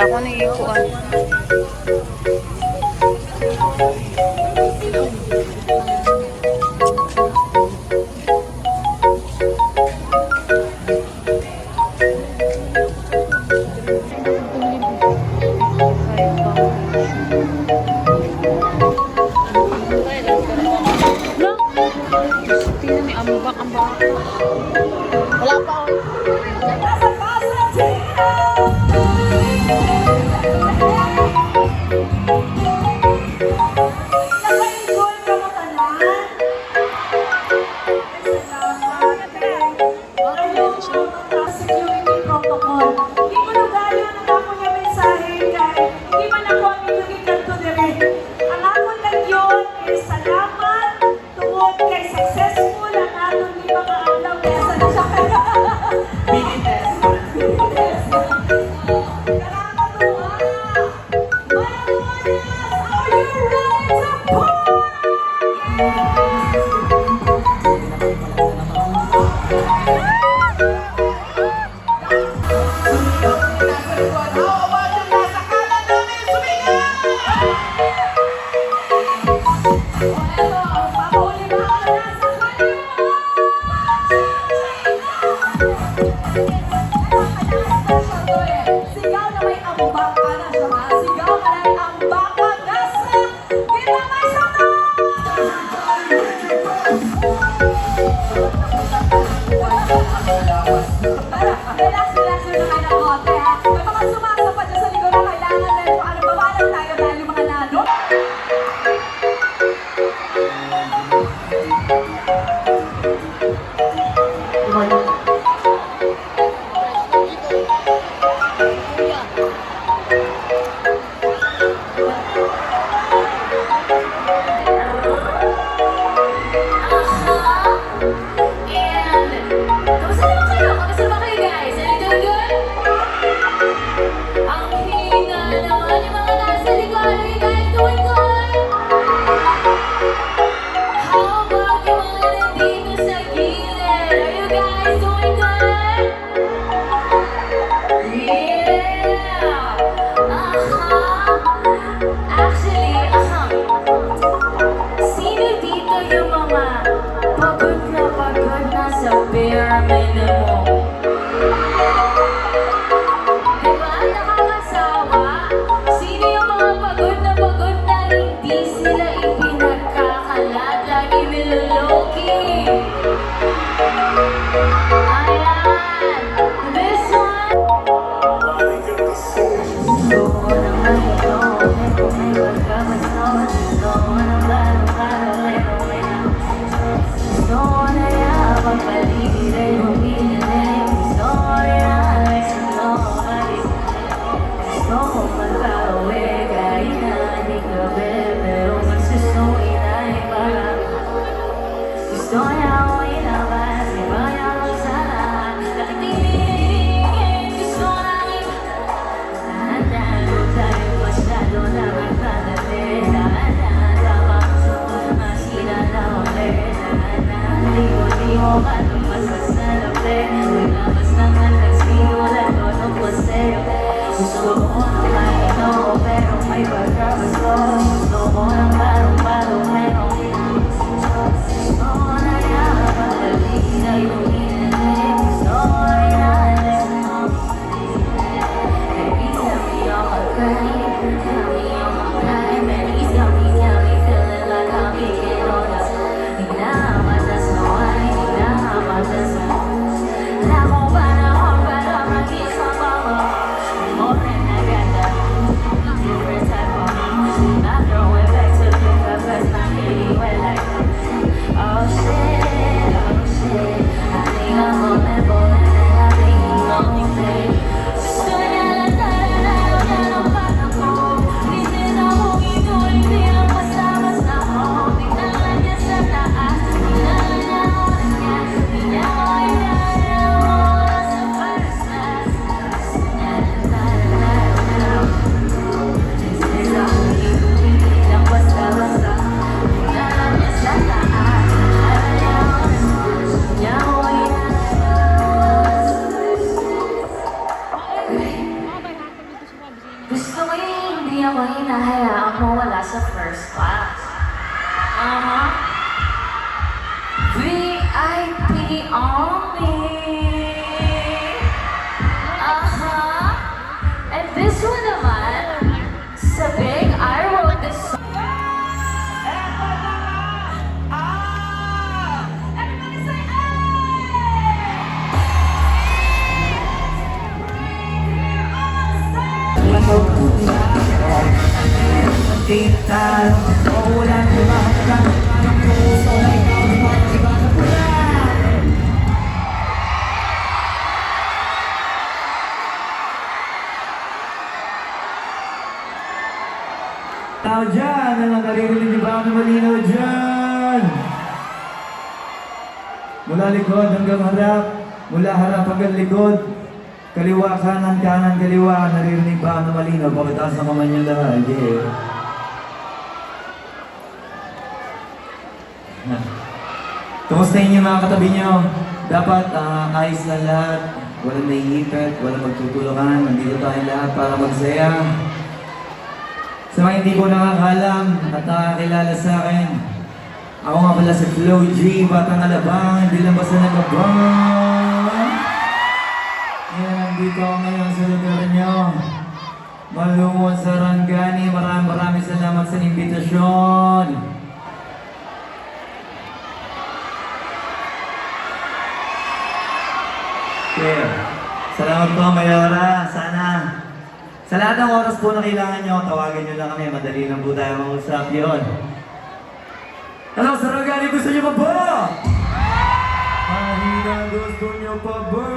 ako ni Ikuan. Wala pa ako. Security protocol. Di mo na gaya ng ako niya mensahe kay di man ako ang inyong ikanto dire. Ang ako nagyon is salamat tungod kay successful ang aton di mga adlaw kaya sa siya kaya. Bilites. Nakakatuwa. Mayroon, are you ready to party? Sigaw na may ambak ka na siya ha. Sigaw na may ambak ka na siya. Kita may sama! Tara, relax na kayo ng konti ha. May mga sumasapat dyan sa likod na kailangan dahil paano babalan tayo dahil yung mga nano. tinatalo. Maulan, diba? Ang puso na ikaw, diba? Diba na pula? Tao dyan, ano naririnig niyo ba ako na malinaw dyan? Mula likod hanggang harap, mula harap hanggang likod, kaliwa, kanan, kanan, kaliwa, naririnig ba ako na malinaw? Pagkataas na kamay niyo lahat, yeah. Kumusta inyo mga katabi niyo? Dapat ayos na lahat, walang naiipit, walang magtutulungan, nandito tayo lahat para magsaya. Sa mga hindi ko nakakalam at nakakilala sa akin, ako nga pala si Flo G, Batang Alabang, hindi lang basta nagabang. Ngayon, nandito ako ngayon sa lugar niyo. Malungon sa Rangani, maraming salamat sa imbitasyon. Okay. Salamat po, Mayora. Sana sa lahat ng oras po na kailangan nyo, tawagan nyo lang kami. Madali lang po tayo mag-usap yun. Hello, Sarangani, gusto nyo pa ba? Mahina, gusto nyo pa ba?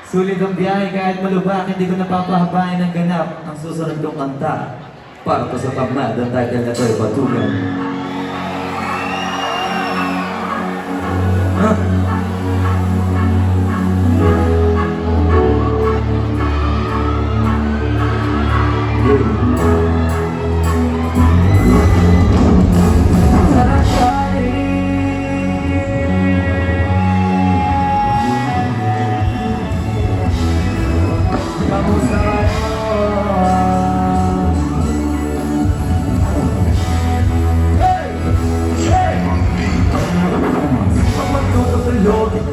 Sulit ang biyahe kahit malubak, hindi ko napapahabain ng ganap ang susunod kong kanta. Para po sa pagmad, ang title na ito'y Batugan. Huh?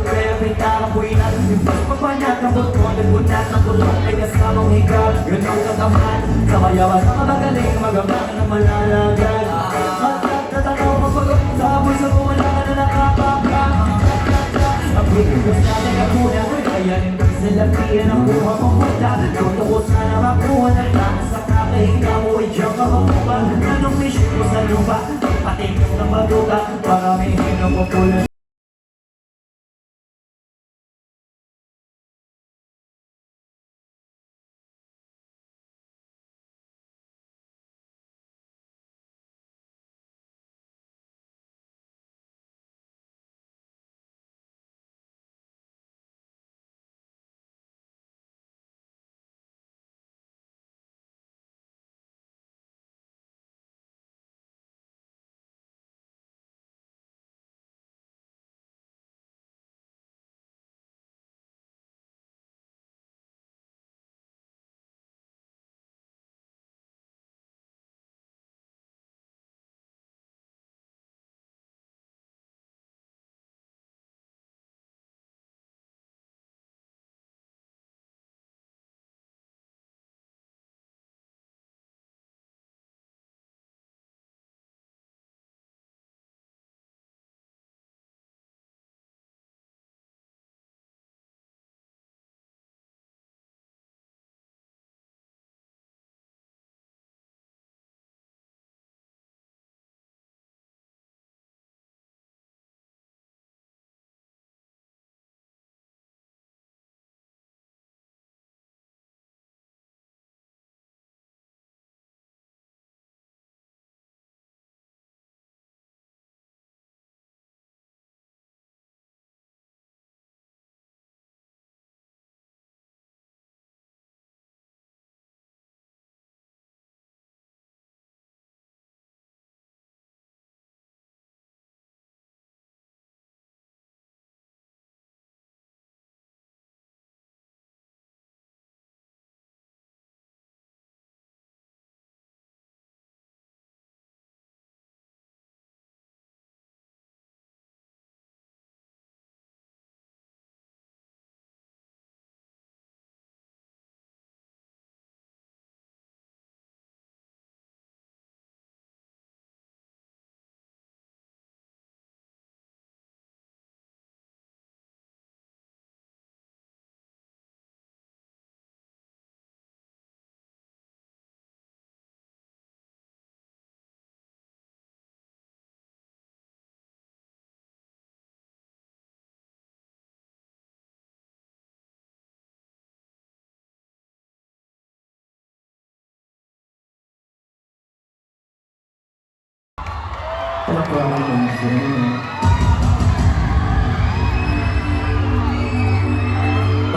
Kaya pinakapoy natin yung pagpapanat ng buto, nagbunat ng bulong, may kasamang higal, ganun kataman, sa kayawan na magaling, magabang na malalagay. At tatanaw magpagod, sa habol sa wala ka na nakapapang. Ang bigos natin ang muna, kaya rin sa lapian ang buha mong punta. Tuto ko sana makuha ng lang sa kakahinga mo, idiyak ka makuha. Anong mission ko sa lupa, patingin ng maduga, para may hinapupulan.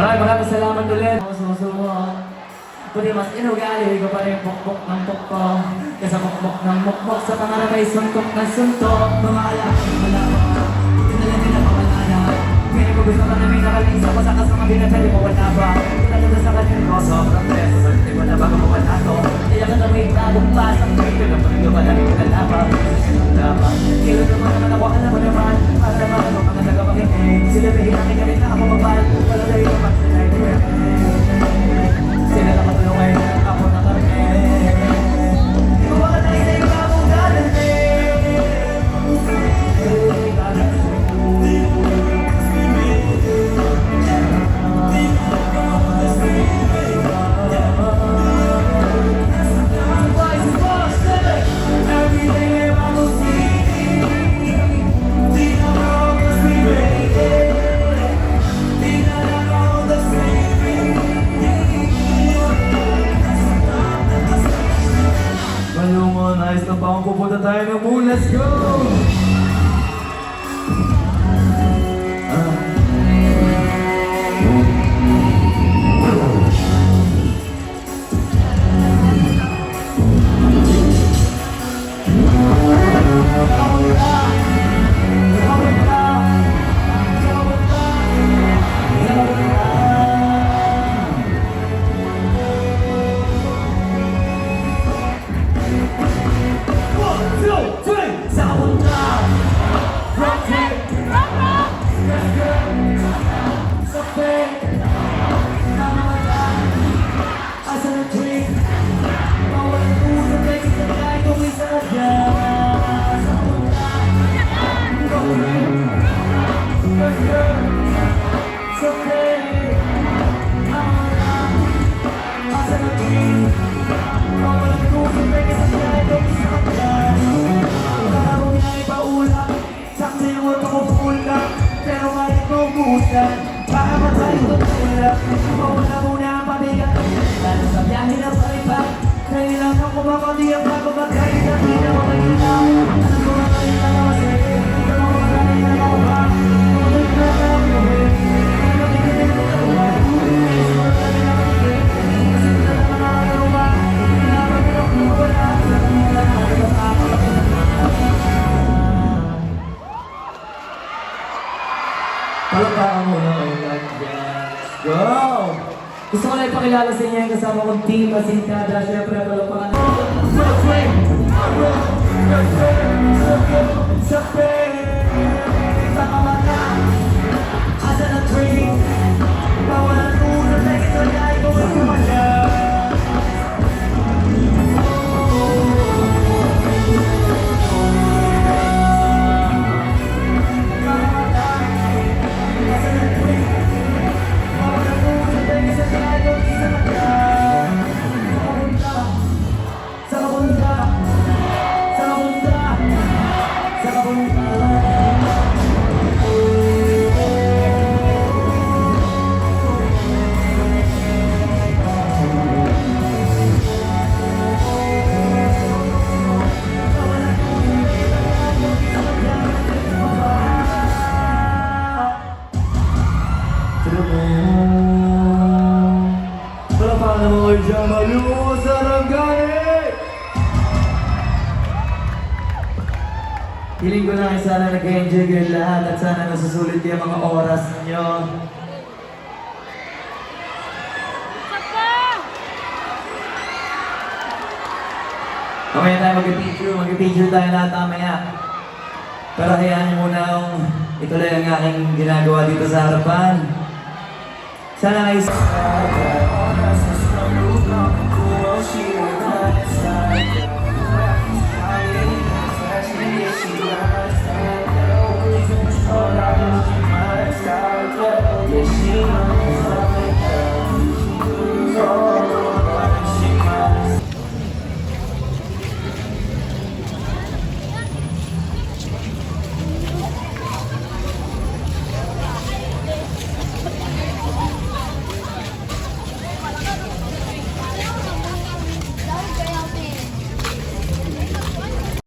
Maraming salamat ulit. Susunod. Pwede mas inugali ko pa rin pukpok ng pukpok. Kesa pukpok ng mukpok sa pangarap ay suntok ng suntok. Mga alaking malabak, ito na lang pinapawalanan. Ngayon ko gusto ka na may nakaling sa pasakas ng mga binatali mo wala ba? Tulad sa kanil ko, sobrang preso. Sa hindi mo na bago mo wala to. Ilang na may tagong pasang pwede na pag yung malamig ka laban. Dapat, kilo naman naman ako, alam mo naman. Para naman ako mga nagpapakinig. Sila may hinangin ka rin na ako mabal. Wala tayo naman sa night. Sila na matulungay na ako na kami. Di mo ba tayo sa iba mong Nice na pa kung pupunta tayo ng moon. Let's go! Palakpakan mo na kayo. Let's go! Gusto ko na ipakilala sa inyo yung kasama kong team Asintada. Siyempre, palakpakan mo. Sa kamata, asa na train. Bawal ang ulo na ito na ay gawin sa maya. Hiling ko lang ay sana nag-enjoy kayo lahat at sana nasusulit yung mga oras ninyo. Mamaya tayo mag-picture tayo lahat mamaya. Pero hayaan niyo muna akong ituloy ang aking ginagawa dito sa harapan. Sana ay